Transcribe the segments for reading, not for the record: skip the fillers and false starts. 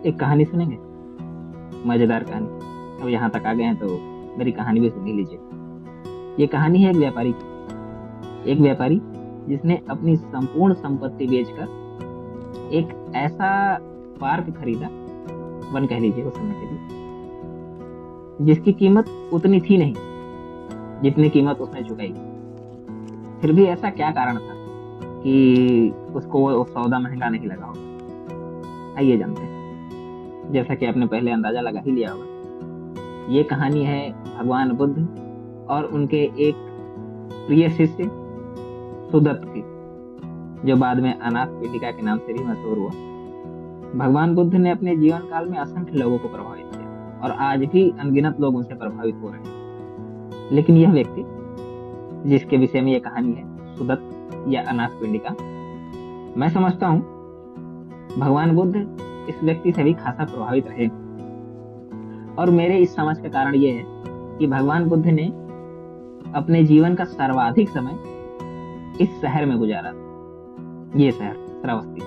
एक कहानी सुनेंगे, मजेदार कहानी। अब यहाँ तक आ गए हैं तो मेरी कहानी भी सुन ही लीजिए। ये कहानी है एक व्यापारी की। एक व्यापारी जिसने अपनी संपूर्ण संपत्ति बेचकर एक ऐसा पार्क खरीदा, वन कह लीजिए उस समय के लिए, जिसकी कीमत उतनी थी नहीं जितनी कीमत उसने चुकाई। फिर भी ऐसा क्या कारण था कि उसको वो सौदा महंगा नहीं लगा होगा? आइए जानते हैं। जैसा कि आपने पहले अंदाजा लगा ही लिया होगा, ये कहानी है भगवान बुद्ध और उनके एक प्रिय शिष्य सुदत्त की, जो बाद में अनाथ पीठिका के नाम से भी मशहूर हुआ। भगवान बुद्ध ने अपने जीवन काल में असंख्य लोगों को प्रभावित किया और आज भी अनगिनत लोग उनसे प्रभावित हो रहे हैं। लेकिन यह व्यक्ति जिसके विषय में यह कहानी है, सुदत्त या अनाथ पिंडिका, मैं समझता हूँ भगवान बुद्ध इस व्यक्ति से भी खासा प्रभावित रहे। और मेरे इस समझ का कारण यह है कि भगवान बुद्ध ने अपने जीवन का सर्वाधिक समय इस शहर में गुजारा था। ये शहर श्रावस्ती।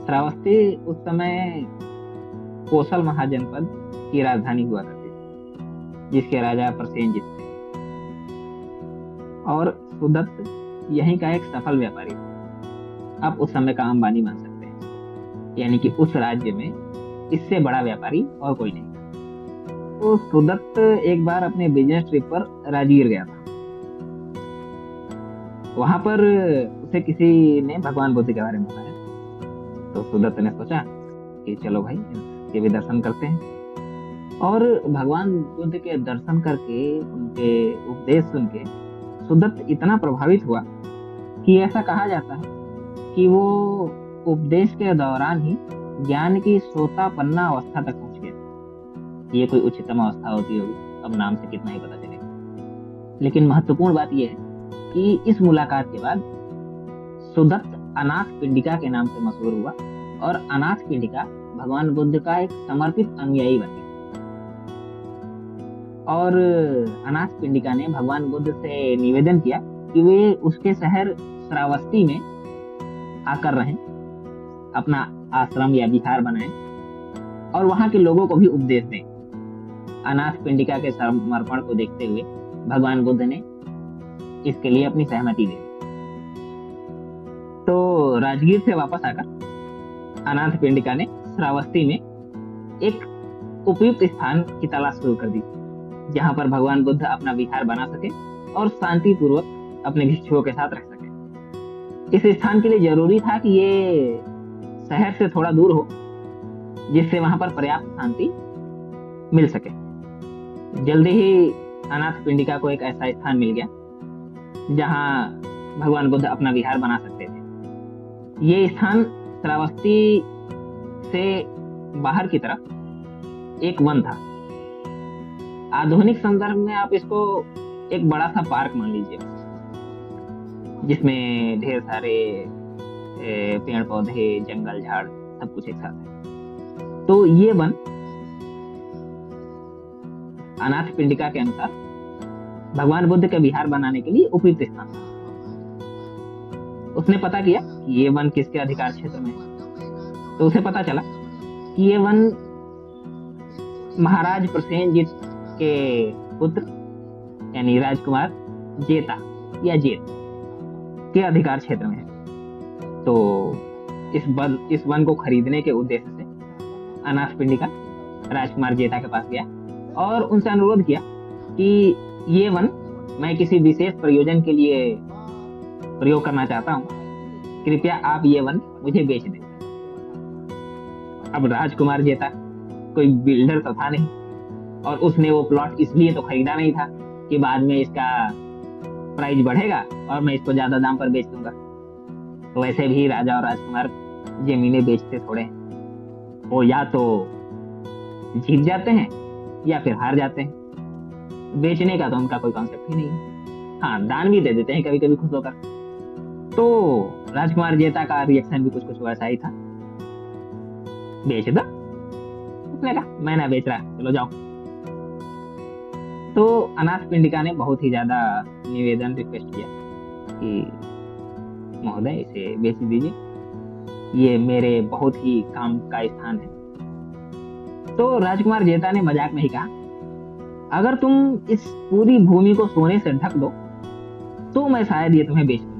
श्रावस्ती उस समय कोसल महाजनपद की राजधानी हुआ करती थी, जिसके राजा प्रसेनजित थे। और सुदत्त यहीं का एक सफल व्यापारी था। आप उस समय का अंबानी मान सकते हैं, यानी कि उस राज्य में इससे बड़ा व्यापारी और कोई नहीं था। तो सुदत्त एक बार अपने बिजनेस ट्रिप पर राजगीर गया था। वहां पर उसे किसी ने भगवान बुद्ध के बारे में बताया। तो सुदत्त ने सोचा कि चलो भाई, इसके भी दर्शन करते हैं। और भगवान बुद्ध के दर्शन करके, उनके उपदेश सुन के सुदत्त इतना प्रभावित हुआ कि ऐसा कहा जाता है कि वो उपदेश के दौरान ही ज्ञान की सोतापन्ना अवस्था तक पहुंच गया। ये कोई उच्चतम अवस्था होती होगी, अब नाम से कितना ही पता चलेगा। लेकिन महत्वपूर्ण बात यह है कि इस मुलाकात के बाद सुदत्त अनाथ पिंडिका के नाम से मशहूर हुआ और अनाथ पिंडिका भगवान बुद्ध का एक समर्पित अनुयायी बन गया। और अनाथ पिंडिका ने भगवान बुद्ध से निवेदन किया कि वे उसके शहर श्रावस्ती में आकर रहें, अपना आश्रम या विहार बनाएं और वहां के लोगों को भी उपदेश दें। अनाथ पिंडिका के समर्पण को देखते हुए भगवान बुद्ध ने इसके लिए अपनी सहमति दे दी। तो राजगीर से वापस आकर अनाथ पिंडिका ने श्रावस्ती में एक उपयुक्त स्थान की तलाश शुरू कर दी, जहां पर भगवान बुद्ध अपना विहार बना सके और शांति पूर्वक अपने भिक्षुओं के साथ रह सके। इस स्थान के लिए जरूरी था कि ये शहर से थोड़ा दूर हो, जिससे वहां पर पर्याप्त शांति मिल सके। जल्दी ही अनाथ पिंडिका को एक ऐसा स्थान मिल गया जहां भगवान बुद्ध अपना विहार बना सकते थे। ये स्थान श्रावस्ती से बाहर की तरफ एक वन था। आधुनिक संदर्भ में आप इसको एक बड़ा सा पार्क मान लीजिए, जिसमें ढेर सारे पेड़ पौधे, जंगल झाड़ सब कुछ एक साथ है। तो ये वन अनाथ पिंडिका के अनुसार भगवान बुद्ध के विहार बनाने के लिए उपयुक्त स्थान था। उसने पता किया कि ये वन किसके अधिकार क्षेत्र में है। तो उसे पता चला कि ये वन महाराज प्रसेनजित के पुत्र यानी राजकुमार जेता या जेत के अधिकार क्षेत्र में है। तो इस वन को खरीदने के उद्देश्य से अनाथ पिंडिका राजकुमार जेता के पास गया और उनसे अनुरोध किया कि ये वन मैं किसी विशेष प्रयोजन के लिए प्रयोग करना चाहता हूँ, कृपया आप ये वन मुझे बेच दें। अब राजकुमार जेता कोई बिल्डर तो था नहीं, और उसने वो प्लॉट इसलिए तो खरीदा नहीं था कि बाद में इसका प्राइस बढ़ेगा और मैं इसको ज्यादा दाम पर बेच दूंगा। तो वैसे भी राजा और राजकुमार जमीनें बेचते थोड़े हैं, वो या तो जीत जाते हैं या फिर हार जाते हैं। बेचने का तो उनका कोई कॉन्सेप्ट ही नहीं है। हाँ, दान भी दे देते हैं कभी कभी खुश होकर। तो राजकुमार जेता का रिएक्शन भी कुछ कुछ वैसा ही था, बेच दो। उसने कहा मैं ना बेच रहा, चलो जाओ। तो अनाथ पिंडिका ने बहुत ही ज्यादा निवेदन रिक्वेस्ट किया कि महोदय इसे बेच दीजिए, ये मेरे बहुत ही काम का स्थान है। तो राजकुमार जेता ने मजाक में ही कहा, अगर तुम इस पूरी भूमि को सोने से ढक दो तो मैं शायद ये तुम्हें बेच दूंगा।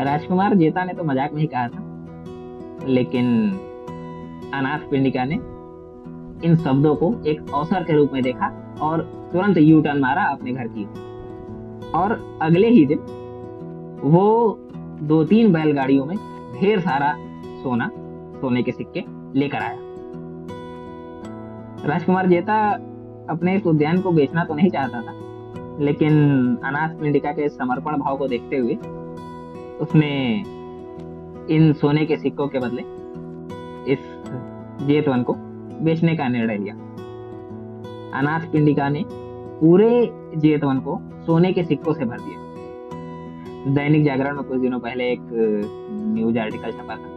राजकुमार जेता ने तो मजाक में ही कहा था, लेकिन अनाथ पिंडिका ने इन शब्दों को एक अवसर के रूप में देखा और तुरंत यू टर्न मारा अपने घर की। और अगले ही दिन वो 2-3 बैलगाड़ियों में ढेर सारा सोने के सिक्के लेकर आया। राजकुमार जेता अपने इस उद्यान को बेचना तो नहीं चाहता था, लेकिन अनाथ पिंडिका के समर्पण भाव को देखते हुए उसने इन सोने के सिक्कों के बदले इस जेतवन को बेचने का निर्णय लिया। अनाथ पिंडिका ने पूरे जेतवन को सोने के सिक्कों से भर दिया। दैनिक जागरण में कुछ दिनों पहले एक न्यूज आर्टिकल छपा था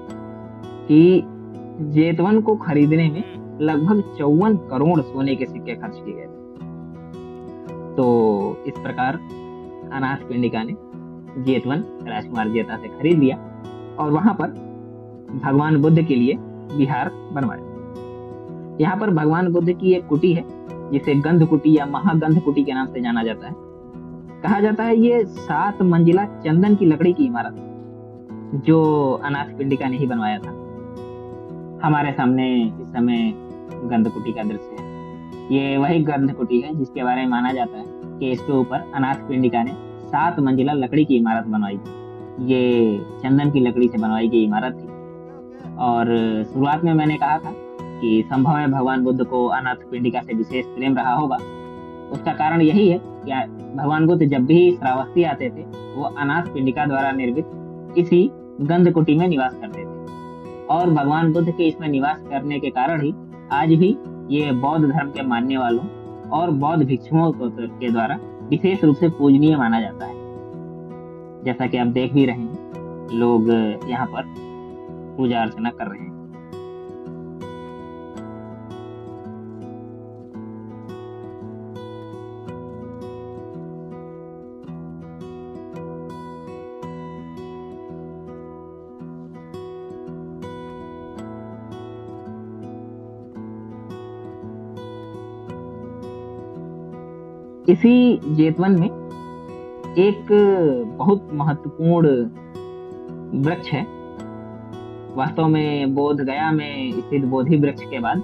कि जेतवन को खरीदने में लगभग 54 करोड़ सोने के सिक्के खर्च किए गए थे। तो इस प्रकार अनाथ पिंडिका ने जेतवन राजकुमार जेता से खरीद लिया और वहां पर भगवान बुद्ध के लिए विहार बनवाया। यहाँ पर भगवान बुद्ध की एक कुटी है जिसे गंध कुटी या महागंध कुटी के नाम से जाना जाता है। कहा जाता है ये 7 मंजिला चंदन की लकड़ी की इमारत जो अनाथ पिंडिका ने ही बनवाया था। हमारे सामने इस समय गंध कुटी का दृश्य है। ये वही गंध कुटी है जिसके बारे में माना जाता है कि इसके ऊपर अनाथ पिंडिका ने 7 मंजिला लकड़ी की इमारत बनवाई थी। ये चंदन की लकड़ी से बनवाई गई इमारत थी। और शुरुआत में मैंने कहा था कि संभव है भगवान बुद्ध को अनाथ पिंडिका से विशेष प्रेम रहा होगा। उसका कारण यही है कि भगवान बुद्ध जब भी श्रावस्ती आते थे वो अनाथ पिंडिका द्वारा निर्मित इसी गंध कुटी में निवास करते थे। और भगवान बुद्ध के इसमें निवास करने के कारण ही आज भी ये बौद्ध धर्म के मानने वालों और बौद्ध भिक्षुओं के द्वारा विशेष रूप से पूजनीय माना जाता है। जैसा कि आप देख भी रहे हैं, लोग यहाँ पर पूजा अर्चना कर रहे हैं। इसी जेतवन में एक बहुत महत्वपूर्ण वृक्ष है। वास्तव में बोध गया में स्थित बोधि वृक्ष के बाद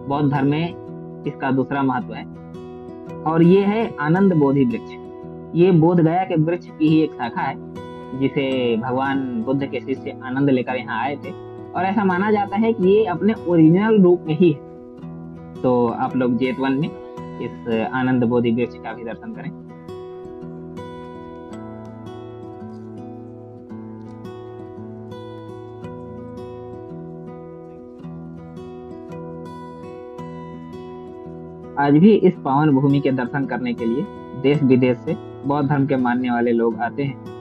बौद्ध धर्म में इसका दूसरा महत्व है और ये है आनंद बोधि वृक्ष। ये बोध गया के वृक्ष की ही एक शाखा है जिसे भगवान बुद्ध के शिष्य आनंद लेकर यहाँ आए थे और ऐसा माना जाता है कि ये अपने ओरिजिनल रूप में ही है। तो आप लोग जेतवन में इस आनंद बोधि वृक्ष का भी दर्शन करें। आज भी इस पावन भूमि के दर्शन करने के लिए देश विदेश से बौद्ध धर्म के मानने वाले लोग आते हैं।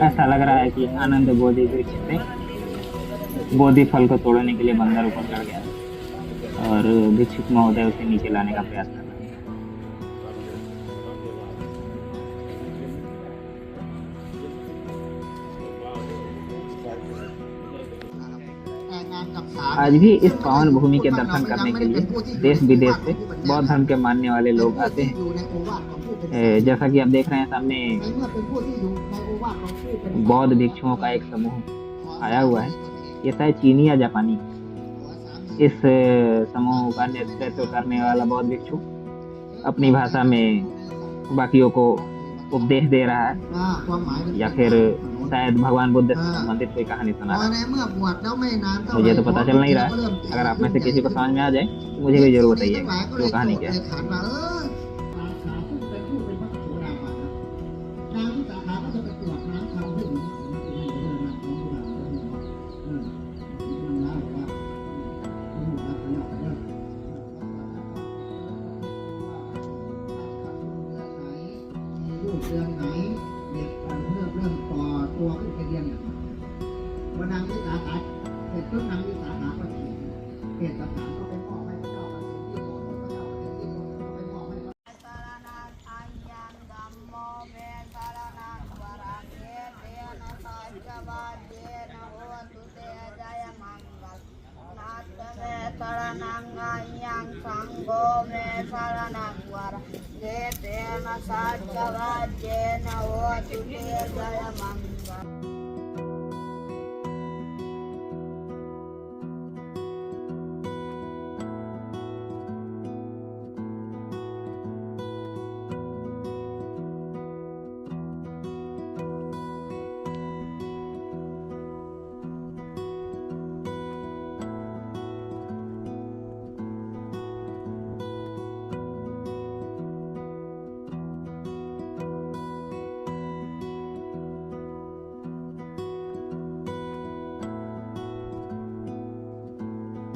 ऐसा लग रहा है कि आनंद बोधि वृक्ष से बोधि फल को तोड़ने के लिए बंदर ऊपर चढ़ गया और भिक्षुक महोदय उसे नीचे लाने का प्रयास कर रहे हैं।งานกับสา आज भी इस पावन भूमि के दर्शन करने के लिए देश विदेश से बौद्ध धर्म के मानने वाले लोग आते हैं। जैसा कि आप देख रहे हैं सामने, बौद्ध भिक्षुओं का एक समूह आया हुआ है। ये शायद चीनी या जापानी है। इस समूह का नेतृत्व करने वाला बौद्ध भिक्षु अपनी भाषा में बाकियों को उपदेश दे रहा है, या फिर शायद भगवान बुद्ध से संबंधित कोई कहानी सुना रहा है। मुझे तो पता चल नहीं रहा है। अगर आप में से किसी को समझ में आ जाए तो मुझे भी जरूर बताइए वो कहानी क्या है।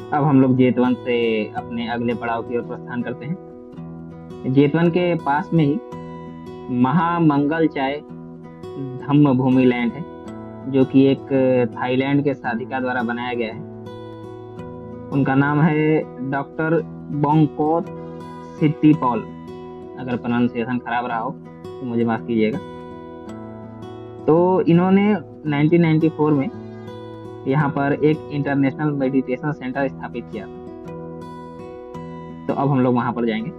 अब हम लोग जेतवन से अपने अगले पड़ाव की ओर प्रस्थान करते हैं। जेतवन के पास में ही महामंगल चाय धम्म भूमि लैंड है, जो कि एक थाईलैंड के साधिका द्वारा बनाया गया है। उनका नाम है डॉक्टर बोंगकोत सिट्टीपॉल। अगर प्रोनाउंसिएशन खराब रहा हो तो मुझे माफ कीजिएगा। तो इन्होंने 1994 में यहाँ पर एक इंटरनेशनल मेडिटेशन सेंटर स्थापित किया था। तो अब हम लोग वहां पर जाएंगे।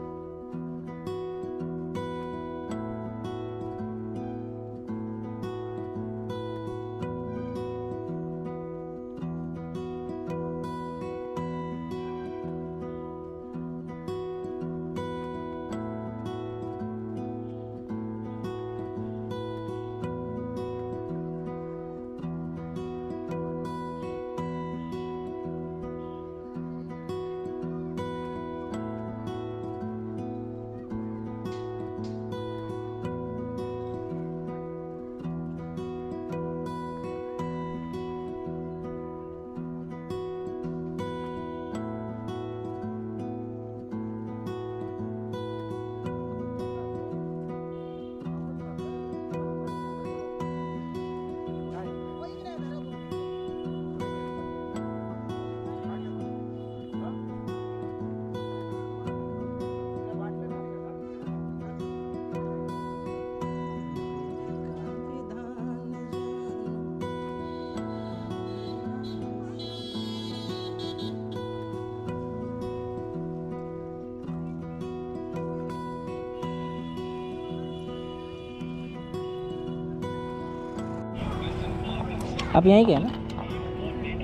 आप यहीं के हैं ना?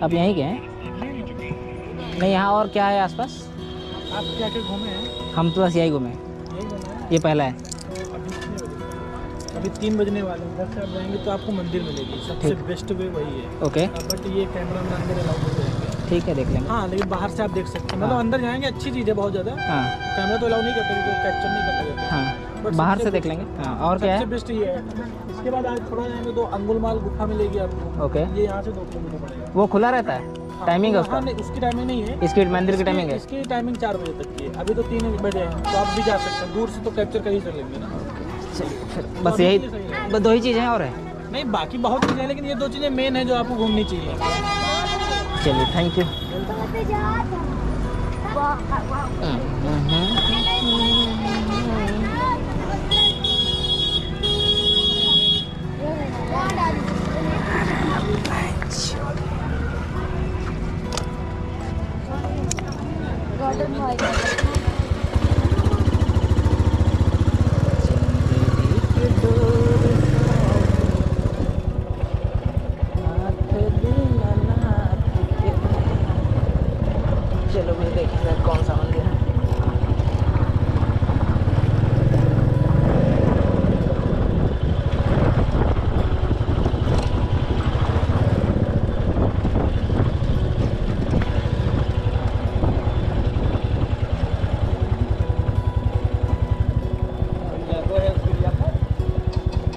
आप यहीं के हैं? नहीं, यहाँ और क्या है आसपास? आप क्या क्या घूमे हैं? हम तो बस यही घूमे। ये पहला है। अभी 3 बजने वाले हैं। इधर से आप जाएंगे तो आपको मंदिर मिलेगी। सबसे बेस्ट वे वही है। ओके। बट ये कैमरा में अंदर अलाउ नहीं करेंगे। ठीक है, देख लेंगे। हाँ, लेकिन बाहर से आप देख सकते हैं। मतलब अंदर जाएंगे, अच्छी चीज़ है बहुत ज़्यादा। हाँ, कैमरा तो अलाउ नहीं करते, तो कैप्चर नहीं करते। हाँ, बाहर से देख लेंगे। हाँ, और क्या है? सबसे बेस्ट ये है। इसके बाद आज थोड़ा जाएंगे तो अंगुलमाल गुफा मिलेगी आपको। ओके। ये यहाँ से 2 किलोमीटर पड़ेगा। वो खुला रहता है? टाइमिंग है उसका? उसकी टाइमिंग नहीं है। इसकी मंदिर की टाइमिंग है? इसकी टाइमिंग 4 बजे तक की है। अभी तो 3 बजे हैं, तो आप भी जा सकते हैं। दूर से तो कैप्चर कर ही कर लेंगे ना। बस यही 2 ही चीज़ें हैं और है? नहीं, बाकी बहुत चीज़ें हैं, लेकिन ये 2 चीज़ें मेन है जो आपको घूमनी चाहिए। चलिए, थैंक यू। देखेंगे कौन सा मंदिर है।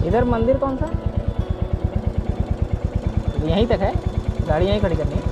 इधर मंदिर कौन सा? यहीं तक है, गाड़ी यहीं खड़ी करनी है।